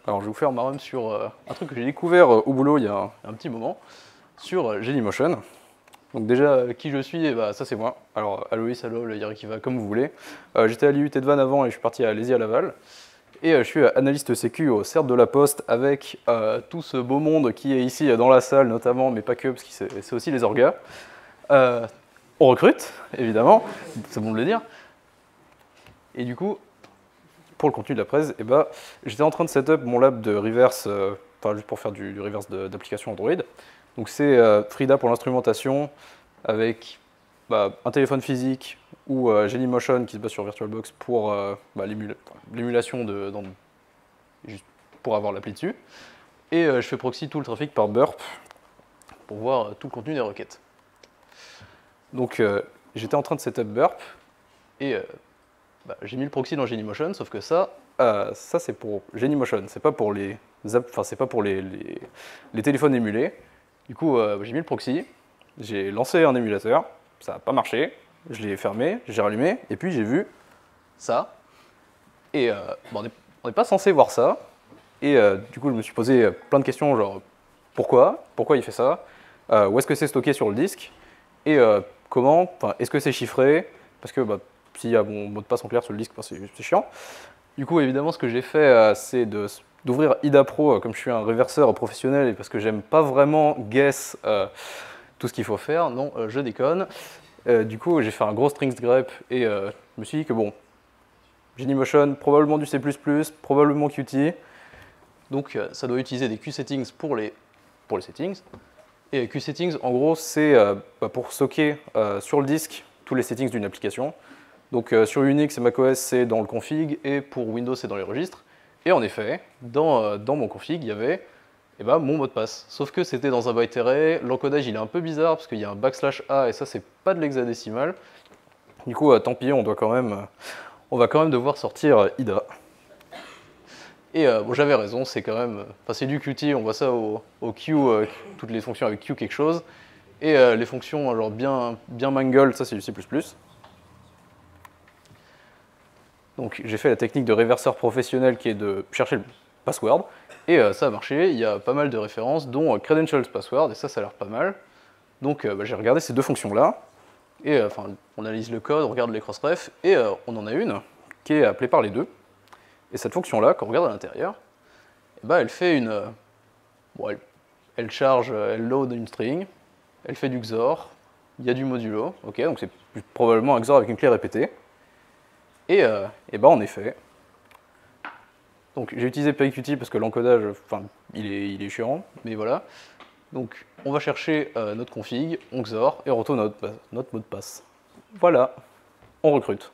Alors je vais vous faire ma run sur un truc que j'ai découvert au boulot il y a un petit moment, sur Genymotion. Donc déjà, qui je suis, bah, ça c'est moi. Alors Aloïs, Alol, Yarikiva, comme vous voulez. J'étais à l'IUT de Vannes avant et je suis parti à Lézy à Laval. Et je suis analyste sécu au CERT de la Poste avec tout ce beau monde qui est ici dans la salle notamment, mais pas que, parce que c'est aussi les orgas. On recrute, évidemment, c'est bon de le dire. Et du coup, pour le contenu de la presse, eh ben, j'étais en train de setup mon lab de reverse, enfin juste pour faire du reverse d'application Android. Donc c'est Frida pour l'instrumentation, avec un téléphone physique ou Genymotion qui se base sur VirtualBox pour l'émulation juste pour avoir l'appli dessus. Et je fais proxy tout le trafic par Burp pour voir tout le contenu des requêtes. Donc j'étais en train de setup Burp et j'ai mis le proxy dans Genymotion, sauf que ça c'est pour Genymotion, c'est pas pour les téléphones émulés. Du coup, j'ai mis le proxy, j'ai lancé un émulateur, ça n'a pas marché, je l'ai fermé, j'ai rallumé, et puis j'ai vu ça. Et on n'est pas censé voir ça. Et du coup, je me suis posé plein de questions, genre pourquoi il fait ça, où est-ce que c'est stocké sur le disque, et comment, est-ce que c'est chiffré, parce que s'il y a mon mot de passe en clair sur le disque, c'est chiant. Du coup, évidemment, ce que j'ai fait, c'est d'ouvrir IDA Pro, comme je suis un reverseur professionnel, et parce que j'aime pas vraiment guess tout ce qu'il faut faire. Non, je déconne. Du coup, j'ai fait un gros strings grep, et je me suis dit que bon, Genymotion, probablement du C++, probablement Qt, donc ça doit utiliser des QSettings pour les settings. Et QSettings, en gros, c'est pour stocker sur le disque tous les settings d'une application. Donc sur Unix et macOS, c'est dans le config, et pour Windows, c'est dans les registres. Et en effet, dans mon config, il y avait mon mot de passe. Sauf que c'était dans un byte array, l'encodage il est un peu bizarre, parce qu'il y a un \a, et ça c'est pas de l'hexadécimal. Du coup, tant pis, on va quand même devoir sortir IDA. Et j'avais raison, c'est quand même... c'est du Qt, on voit ça au Q, toutes les fonctions avec Q quelque chose. Et les fonctions genre bien mangled, ça c'est du C++. Donc j'ai fait la technique de réverseur professionnel qui est de chercher le password, et ça a marché, il y a pas mal de références, dont credentials password, et ça a l'air pas mal. Donc j'ai regardé ces deux fonctions-là, et on analyse le code, on regarde les crossrefs, et on en a une qui est appelée par les deux. Et cette fonction-là, quand on regarde à l'intérieur, elle fait une... elle charge, elle load une string, elle fait du XOR, il y a du modulo, ok, donc c'est probablement un XOR avec une clé répétée. Et en effet, donc j'ai utilisé PyQt parce que l'encodage, il est chiant, mais voilà. Donc on va chercher notre config, on XOR et on retourne notre mot de passe. Voilà, on recrute.